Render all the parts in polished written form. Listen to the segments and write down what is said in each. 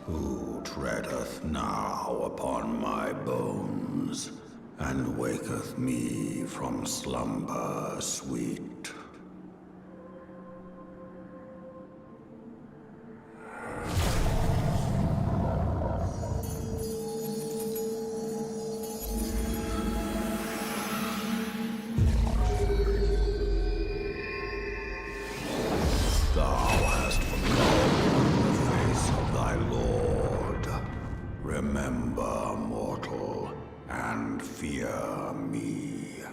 Who treadeth now upon my bones, and waketh me from slumber sweet? Thou hast forgotten the face of thy lord. Remember, mortal, and fear me.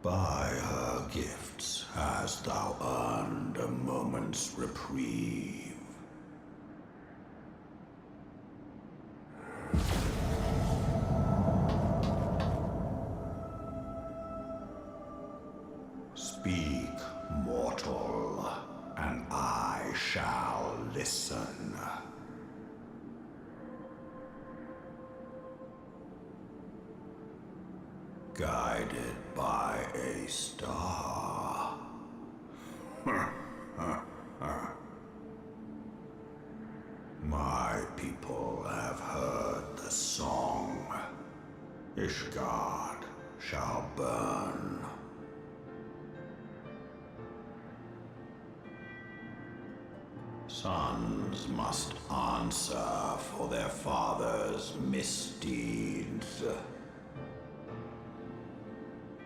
By her gifts hast thou earned a moment's reprieve. Speak, mortal, and I shall listen. Guided by a star. My people have heard the song. Ishgard shall burn. Sons must answer for their father's misdeeds.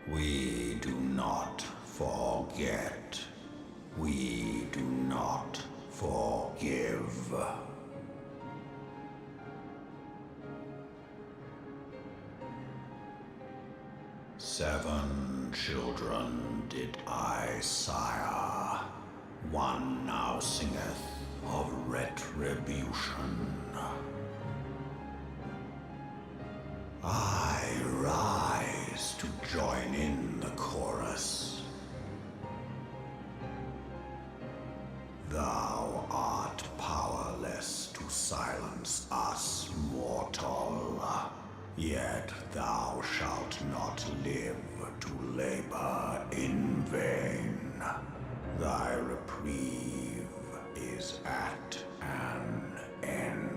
We do not forget. We do not forgive. Seven children did I sire. One now singeth of retribution. I rise to join in the chorus. Thou art powerless to silence us, mortal. Yet thou shalt not live to labor in vain. Thy reprieve is at an end.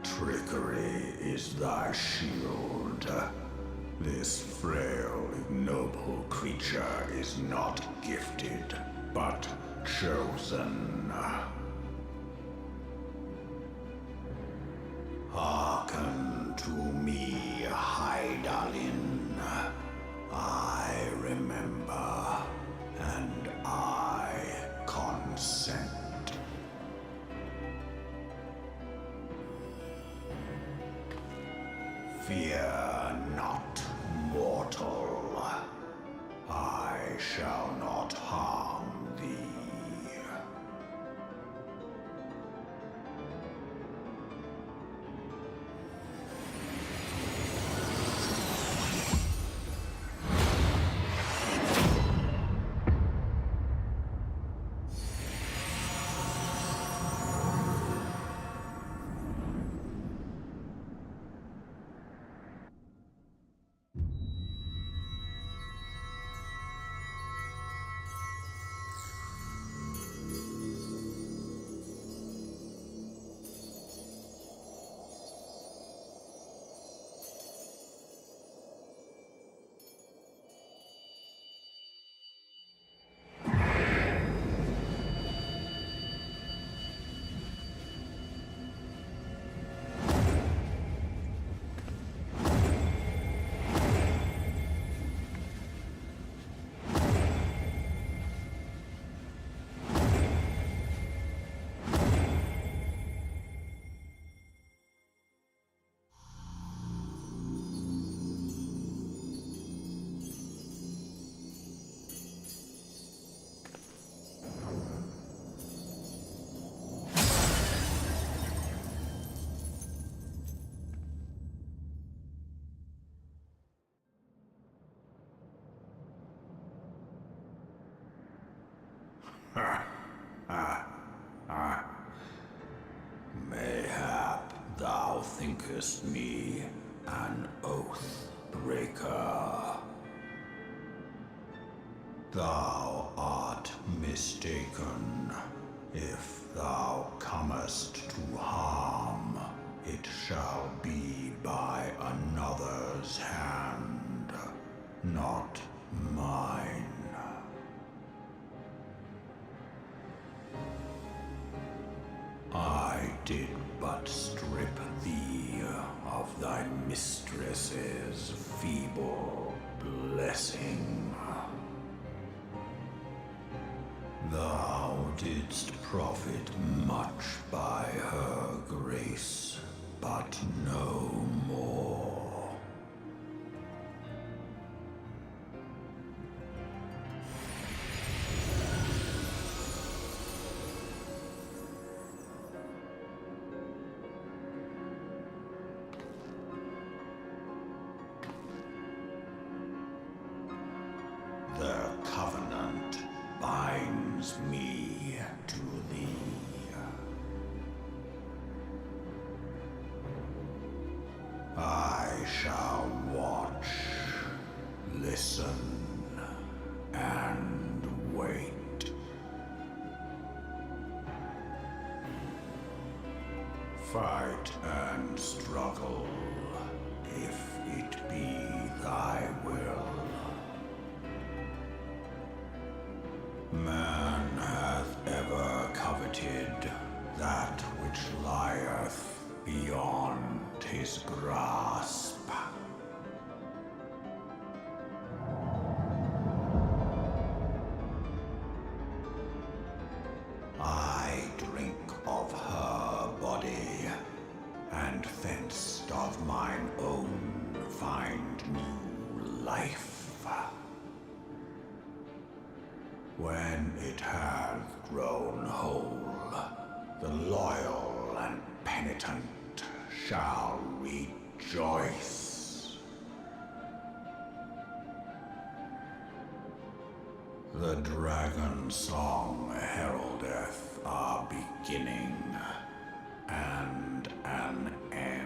Trickery is thy shield. This frail, ignoble creature is not gifted, but chosen. Hearken to me, Hydaelyn. I remember, and I consent. Fear not, mortal. I shall not harm thee. Mayhap thou thinkest me an oath breaker. Thou art mistaken. If thou comest to harm, it shall be by another's hand, not mine. I did but strip thee of thy mistress's feeble blessing. Thou didst profit much by her grace, but no more. The covenant binds me to thee. I shall watch, listen, and wait. Fight and struggle, if it be thy will. Man hath ever coveted that which lieth beyond his grasp. I drink of her body, and thence of mine own find new life. When it hath grown whole, the loyal and penitent shall rejoice. The dragon song heraldeth a beginning and an end.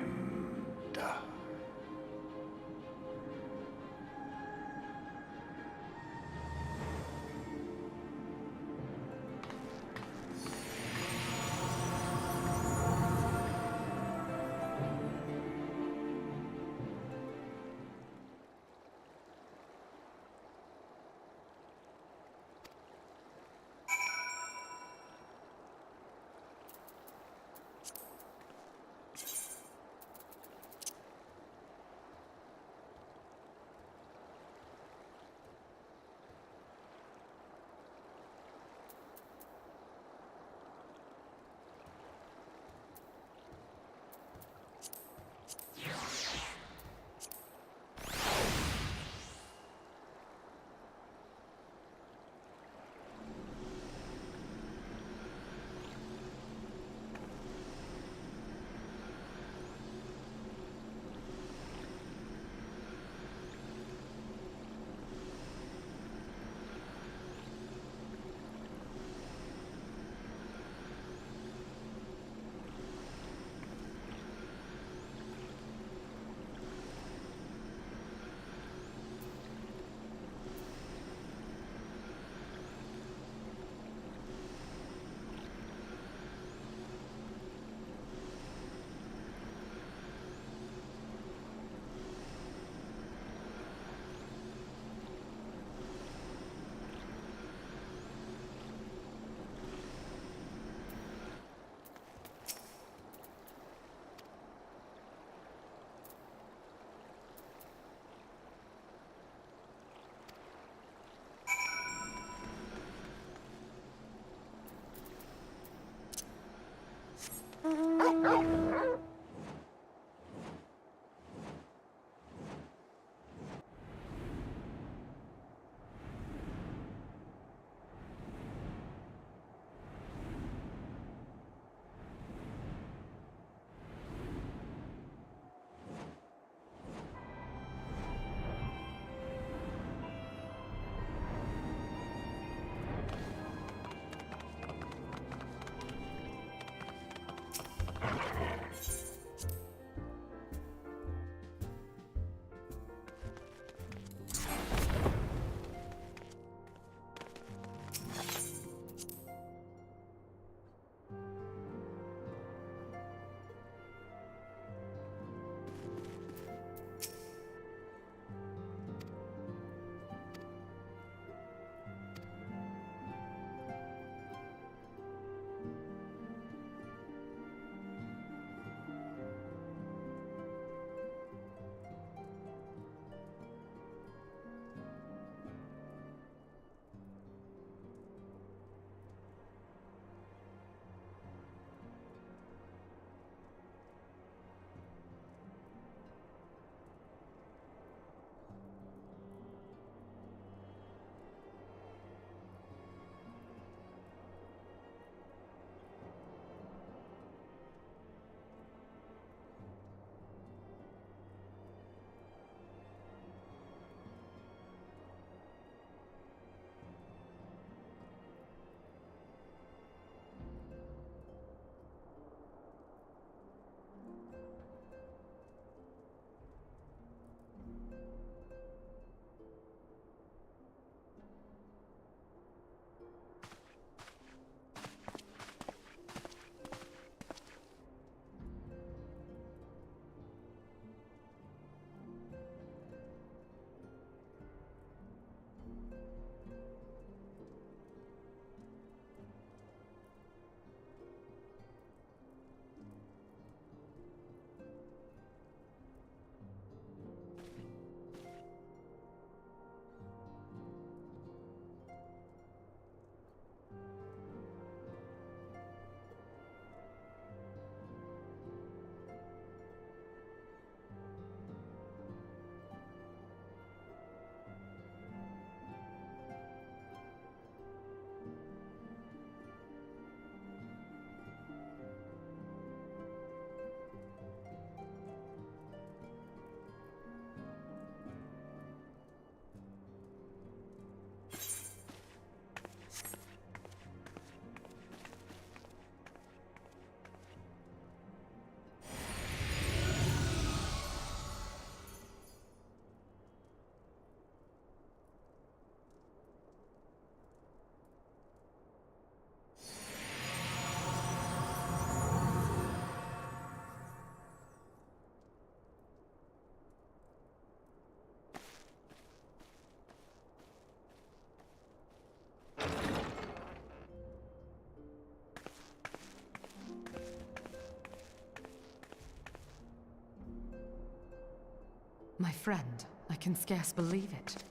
My friend, I can scarce believe it.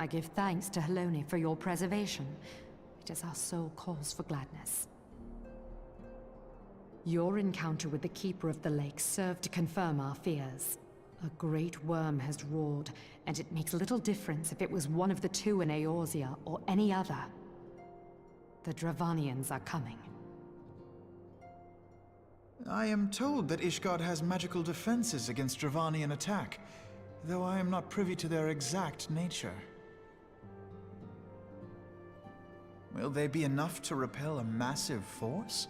I give thanks to Helone for your preservation. It is our sole cause for gladness. Your encounter with the Keeper of the Lake served to confirm our fears. A great worm has roared, and it makes little difference if it was one of the two in Eorzea or any other. The Dravanians are coming. I am told that Ishgard has magical defenses against Dravanian attack, though I am not privy to their exact nature. Will they be enough to repel a massive force?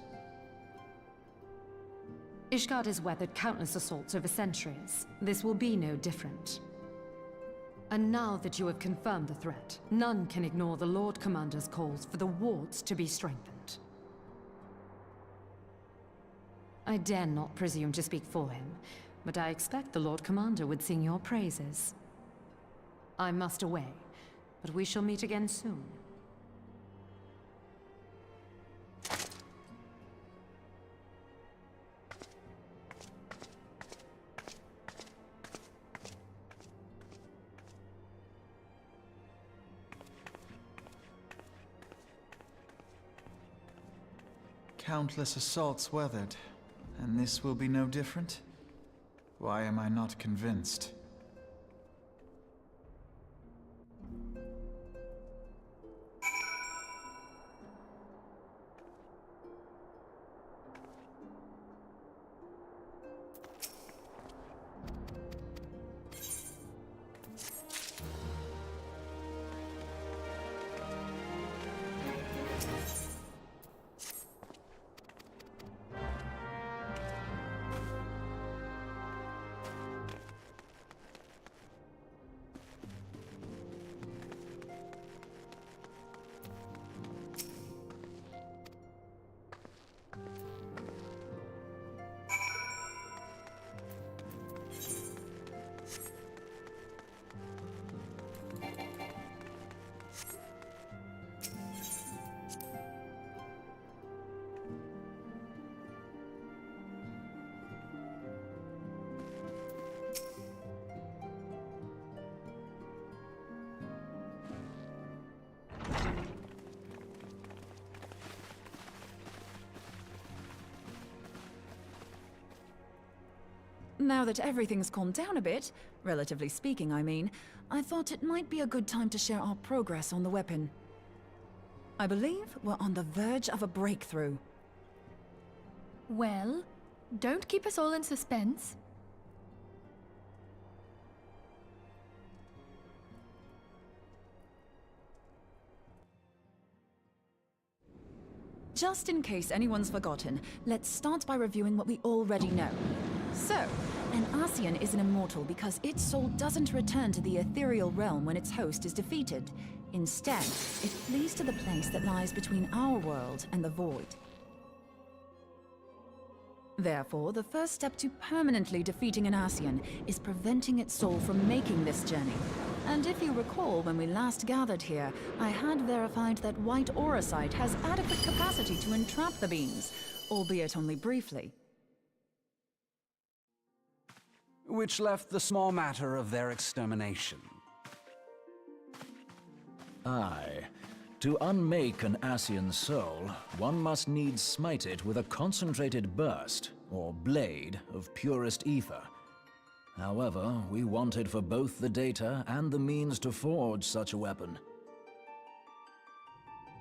Ishgard has weathered countless assaults over centuries. This will be no different. And now that you have confirmed the threat, none can ignore the Lord Commander's calls for the wards to be strengthened. I dare not presume to speak for him, but I expect the Lord Commander would sing your praises. I must away, but we shall meet again soon. Countless assaults weathered, and this will be no different? Why am I not convinced? Now that everything's calmed down a bit, relatively speaking I mean, I thought it might be a good time to share our progress on the weapon. I believe we're on the verge of a breakthrough. Well, don't keep us all in suspense. Just in case anyone's forgotten, let's start by reviewing what we already know. So, an Ascian is an immortal because its soul doesn't return to the ethereal realm when its host is defeated. Instead, it flees to the place that lies between our world and the Void. Therefore, the first step to permanently defeating an Ascian is preventing its soul from making this journey. And if you recall, when we last gathered here, I had verified that white auracite has adequate capacity to entrap the beings, albeit only briefly. Which left the small matter of their extermination. Aye. To unmake an Ascian soul, one must needs smite it with a concentrated burst, or blade, of purest ether. However, we wanted for both the data and the means to forge such a weapon.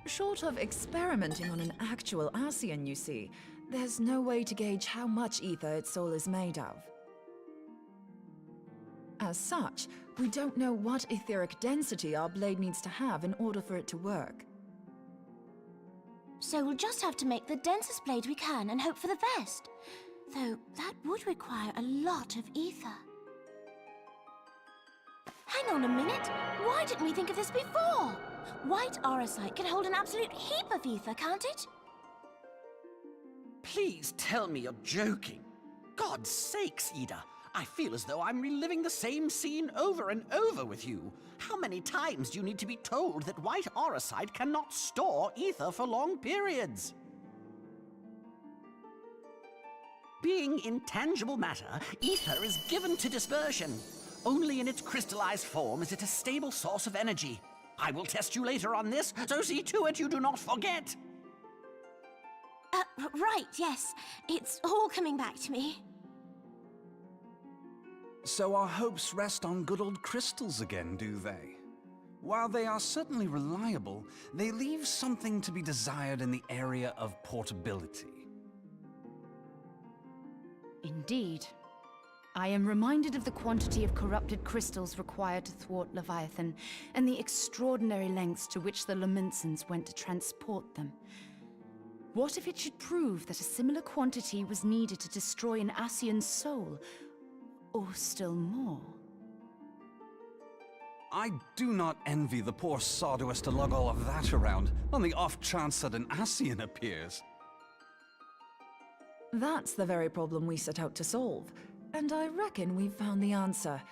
Short of experimenting on an actual Ascian, you see, there's no way to gauge how much ether its soul is made of. As such, we don't know what etheric density our blade needs to have in order for it to work. So we'll just have to make the densest blade we can and hope for the best. Though that would require a lot of ether. Hang on a minute! Why didn't we think of this before? White auracite can hold an absolute heap of ether, can't it? Please tell me you're joking. God's sakes, Ida. I feel as though I'm reliving the same scene over and over with you. How many times do you need to be told that white auricite cannot store ether for long periods? Being intangible matter, ether is given to dispersion. Only in its crystallized form is it a stable source of energy. I will test you later on this, so see to it you do not forget. Right, yes. It's all coming back to me. So our hopes rest on good old crystals again, do they? While they are certainly reliable, they leave something to be desired in the area of portability. Indeed. I am reminded of the quantity of corrupted crystals required to thwart Leviathan, and the extraordinary lengths to which the Lamentsons went to transport them. What if it should prove that a similar quantity was needed to destroy an Ascian's soul? Or still more? I do not envy the poor sod who has to lug all of that around, on the off chance that an Ascian appears. That's the very problem we set out to solve. And I reckon we've found the answer.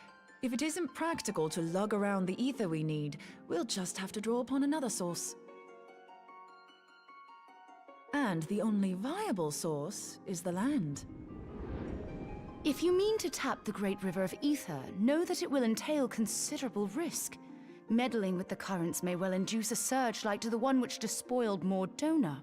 If it isn't practical to lug around the ether we need, we'll just have to draw upon another source. And the only viable source is the land. If you mean to tap the Great River of Ether, know that it will entail considerable risk. Meddling with the currents may well induce a surge like to the one which despoiled Mordona.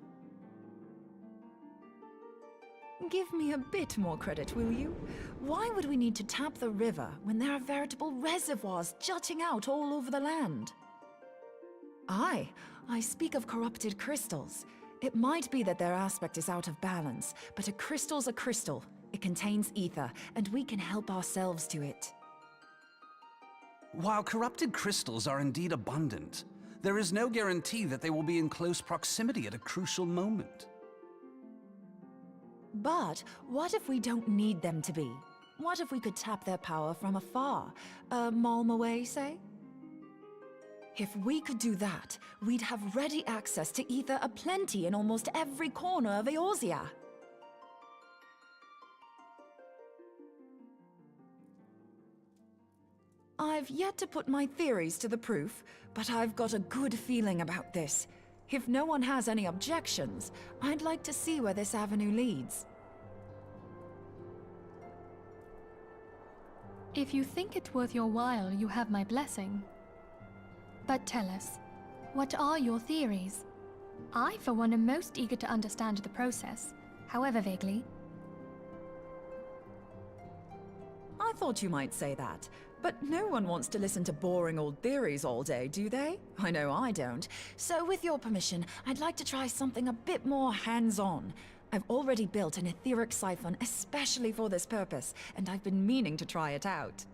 Give me a bit more credit, will you? Why would we need to tap the river when there are veritable reservoirs jutting out all over the land? I speak of corrupted crystals. It might be that their aspect is out of balance, but a crystal's a crystal. It contains ether, and we can help ourselves to it. While corrupted crystals are indeed abundant, there is no guarantee that they will be in close proximity at a crucial moment. But what if we don't need them to be? What if we could tap their power from afar? A malm away, say? If we could do that, we'd have ready access to ether aplenty in almost every corner of Eorzea. I've yet to put my theories to the proof, but I've got a good feeling about this. If no one has any objections, I'd like to see where this avenue leads. If you think it worth your while, you have my blessing. But tell us, what are your theories? I, for one, am most eager to understand the process, however vaguely. I thought you might say that. But no one wants to listen to boring old theories all day, do they? I know I don't. So with your permission, I'd like to try something a bit more hands-on. I've already built an etheric siphon especially for this purpose, and I've been meaning to try it out.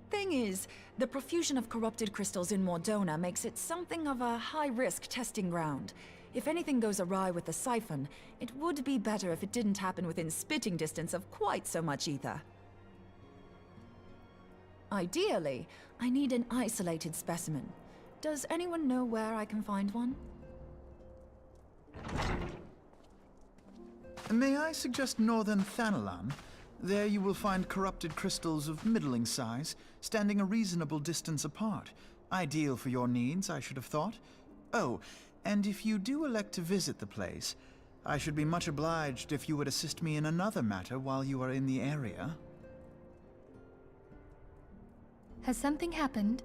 Thing is, the profusion of corrupted crystals in Mordona makes it something of a high-risk testing ground. If anything goes awry with the siphon, it would be better if it didn't happen within spitting distance of quite so much ether. Ideally, I need an isolated specimen. Does anyone know where I can find one? May I suggest northern Thanalan? There you will find corrupted crystals of middling size, standing a reasonable distance apart. Ideal for your needs, I should have thought. Oh, and if you do elect to visit the place, I should be much obliged if you would assist me in another matter while you are in the area. Has something happened?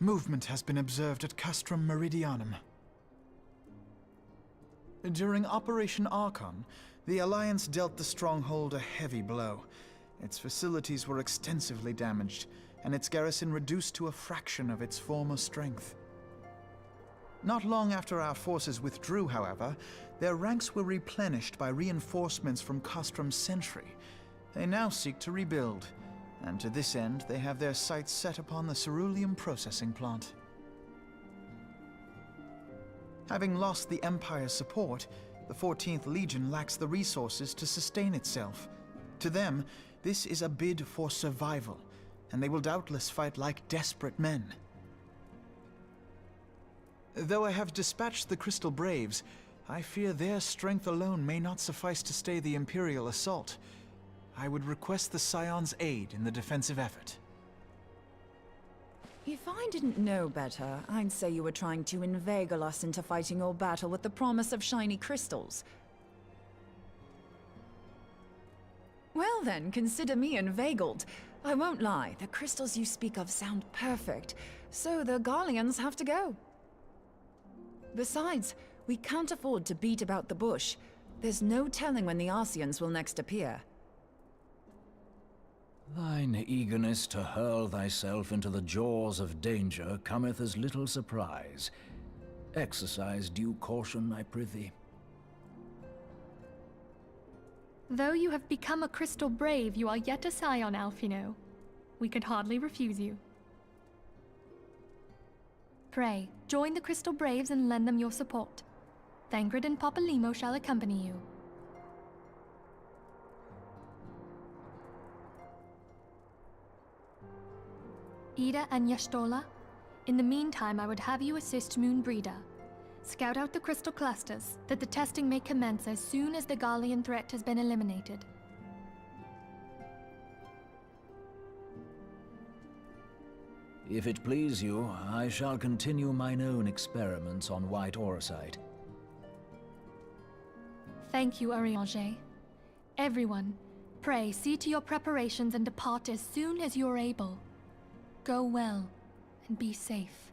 Movement has been observed at Castrum Meridianum. During Operation Archon, the Alliance dealt the stronghold a heavy blow. Its facilities were extensively damaged, and its garrison reduced to a fraction of its former strength. Not long after our forces withdrew, however, their ranks were replenished by reinforcements from Castrum's sentry. They now seek to rebuild, and to this end they have their sights set upon the ceruleum processing plant. Having lost the Empire's support, the 14th Legion lacks the resources to sustain itself. To them, this is a bid for survival, and they will doubtless fight like desperate men. Though I have dispatched the Crystal Braves, I fear their strength alone may not suffice to stay the Imperial assault. I would request the Scion's aid in the defensive effort. If I didn't know better, I'd say you were trying to inveigle us into fighting your battle with the promise of shiny crystals. Well then, consider me inveigled. I won't lie, the crystals you speak of sound perfect, so the Garleans have to go. Besides, we can't afford to beat about the bush. There's no telling when the Arsians will next appear. Thine eagerness to hurl thyself into the jaws of danger cometh as little surprise. Exercise due caution, I prithee. Though you have become a crystal brave, you are yet a scion, Alphino. We could hardly refuse you. Pray, join the Crystal Braves and lend them your support. Thangred and Papalymo shall accompany you. Ida and Yashtola, in the meantime I would have you assist Moonbreeder. Scout out the crystal clusters, that the testing may commence as soon as the Garlean threat has been eliminated. If it please you, I shall continue mine own experiments on white orosite. Thank you, Arianger. Everyone, pray see to your preparations and depart as soon as you are able. Go well, and be safe.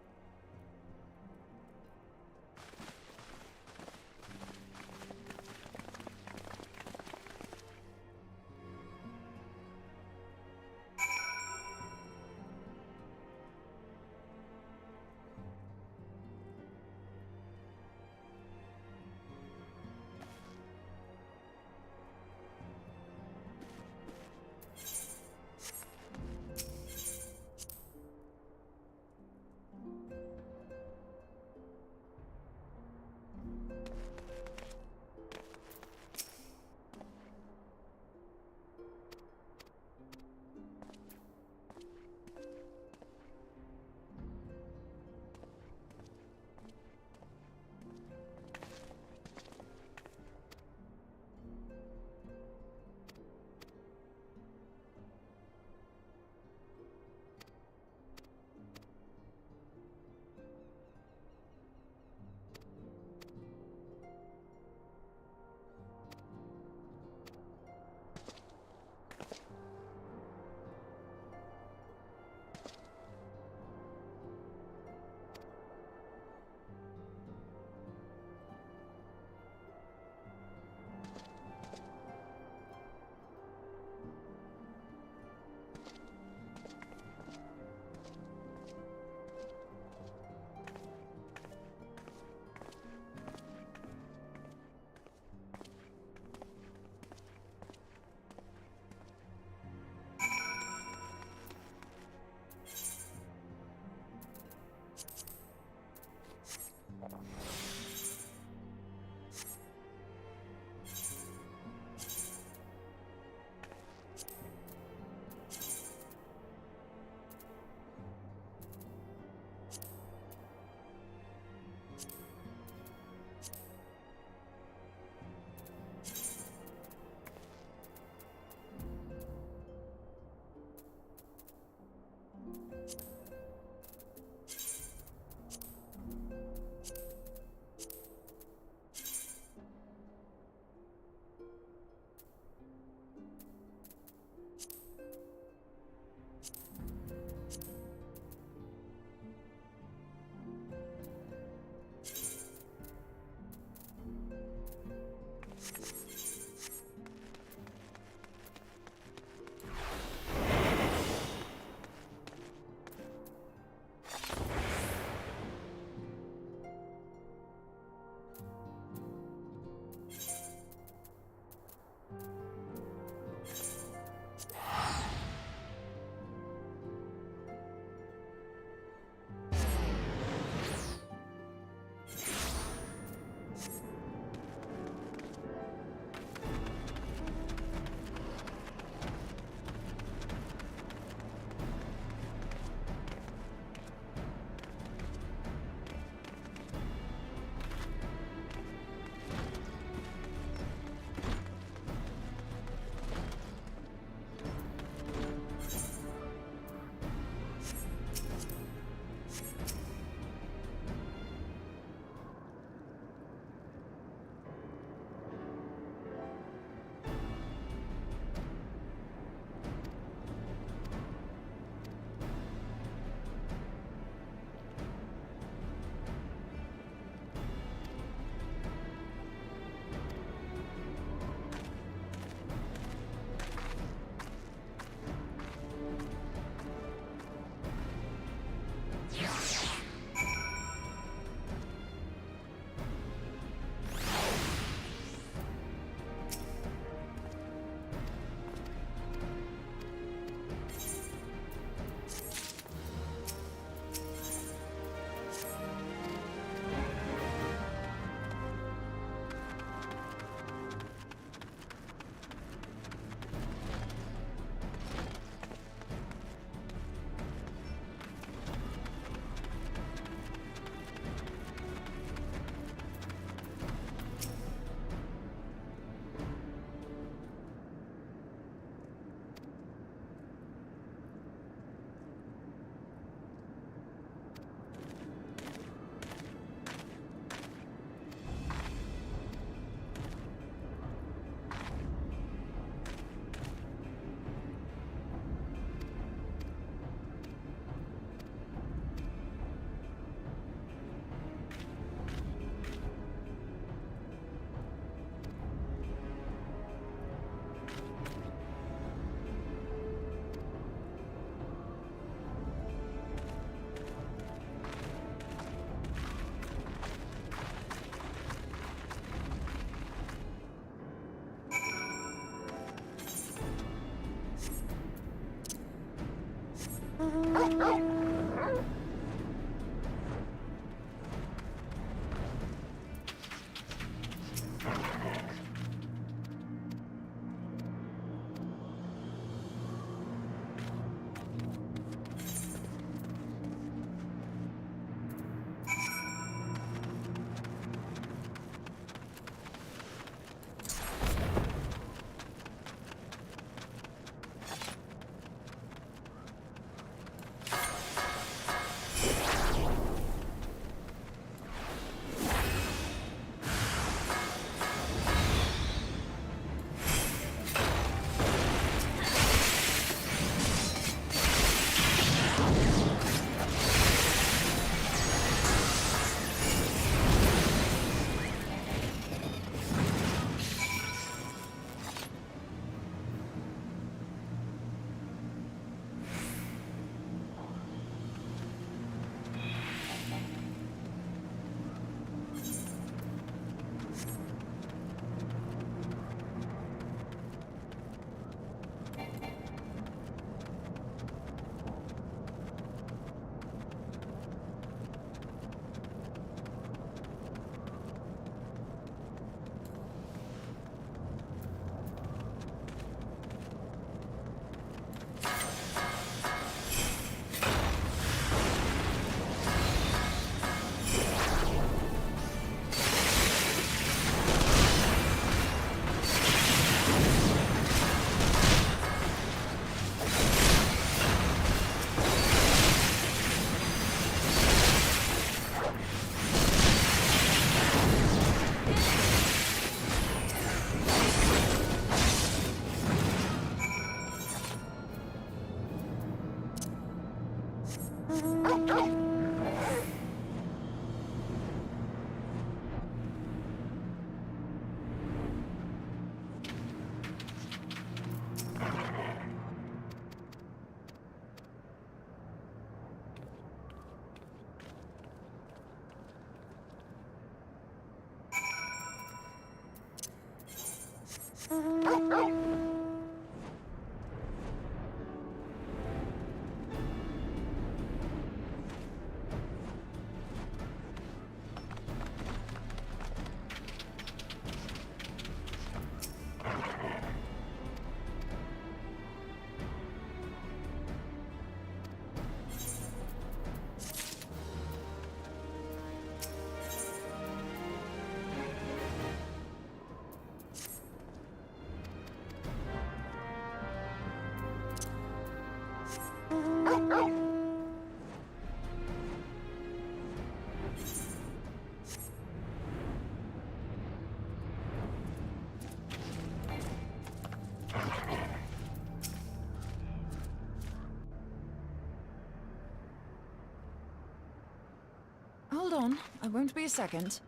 Hold on, I won't be a second.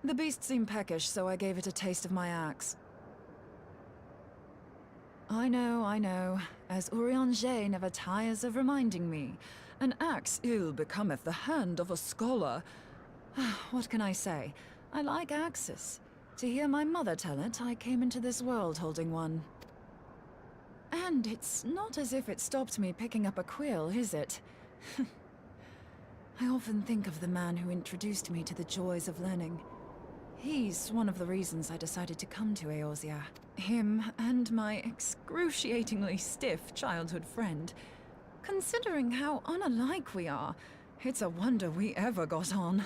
The beast seemed peckish, so I gave it a taste of my axe. I know. As Urianger never tires of reminding me. An axe ill becometh the hand of a scholar. What can I say? I like axes. To hear my mother tell it, I came into this world holding one. And it's not as if it stopped me picking up a quill, is it? I often think of the man who introduced me to the joys of learning. He's one of the reasons I decided to come to Eorzea. Him and my excruciatingly stiff childhood friend. Considering how unalike we are, it's a wonder we ever got on.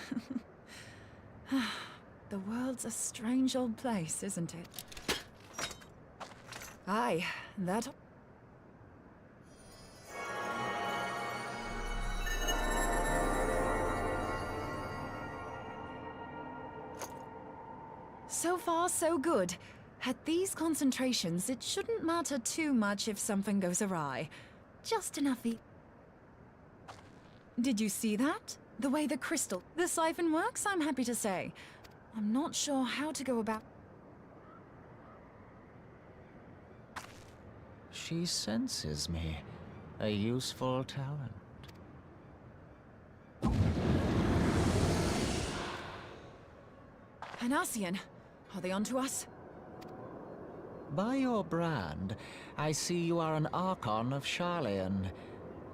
The world's a strange old place, isn't it? Aye, that... So far, so good. At these concentrations, it shouldn't matter too much if something goes awry. Just enough Did you see that? The way the siphon works, I'm happy to say. I'm not sure how to go about... She senses me. A useful talent. An Ascian. Are they onto us? By your brand, I see you are an Archon of Sharlayan,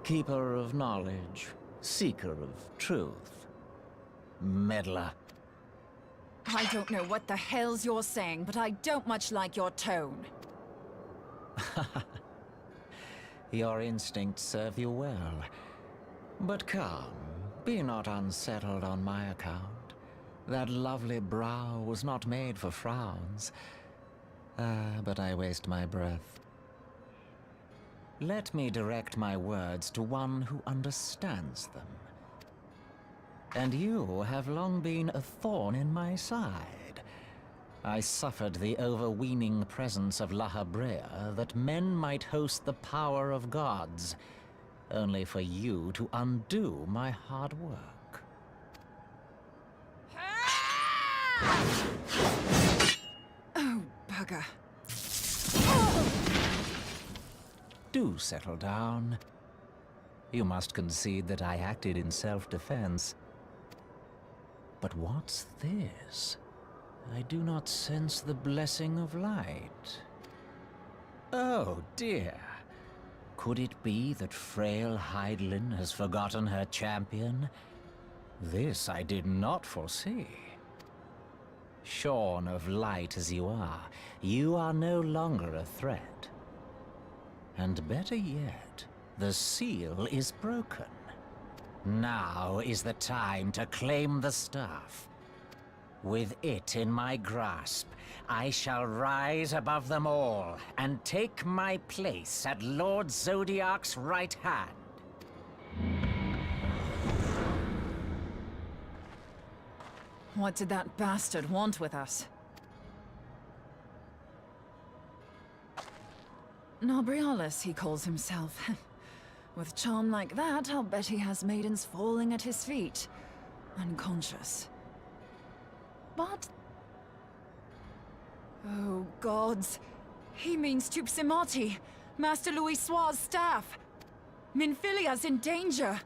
keeper of knowledge, seeker of truth. Meddler. I don't know what the hell's you're saying, but I don't much like your tone. Your instincts serve you well. But come, be not unsettled on my account. That lovely brow was not made for frowns. But I waste my breath. Let me direct my words to one who understands them. And you have long been a thorn in my side. I suffered the overweening presence of La Habrea that men might host the power of gods, only for you to undo my hard work. Oh, bugger. Do settle down. You must concede that I acted in self-defense. But what's this? I do not sense the blessing of light. Oh, dear. Could it be that frail Hydaelyn has forgotten her champion? This I did not foresee. Shorn of light as you are no longer a threat. And better yet, the seal is broken. Now is the time to claim the staff. With it in my grasp, I shall rise above them all and take my place at Lord Zodiac's right hand. What did that bastard want with us? Nobrialis, he calls himself. With charm like that, I'll bet he has maidens falling at his feet, unconscious. But Oh, gods. He means Tupsimati, Master Louis Soir's staff. Minfilia's in danger.